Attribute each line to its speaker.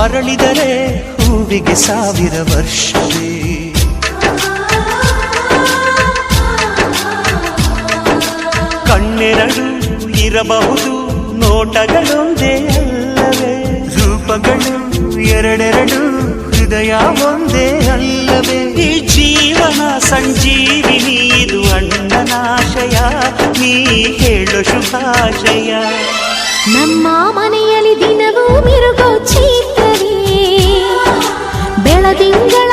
Speaker 1: ಅರಳಿದರೆ ಹೂವಿಗೆ 1000 ವರ್ಷವೇ. ಕಣ್ಣೆರಡು ಇರಬಹುದು, ನೋಟಗಳೊಂದೇ ಅಲ್ಲವೇ? ರೂಪಗಳು ಎರಡೆರಡು, ಹೃದಯ ಒಂದೇ ಅಲ್ಲವೇ? ಈ ಜೀವನ ಸಂಜೀವಿನಿ, ಇದು ಅಣ್ಣನಾಶಯ, ನೀ ಹೇಳು ಶುಭಾಶಯ.
Speaker 2: ನಮ್ಮ ಮನೆಯಲ್ಲಿ ದಿನವೂ ಮಿರುಗೋ ಚೈತ್ರವೇ, ಬೆಳದಿಂಗಳ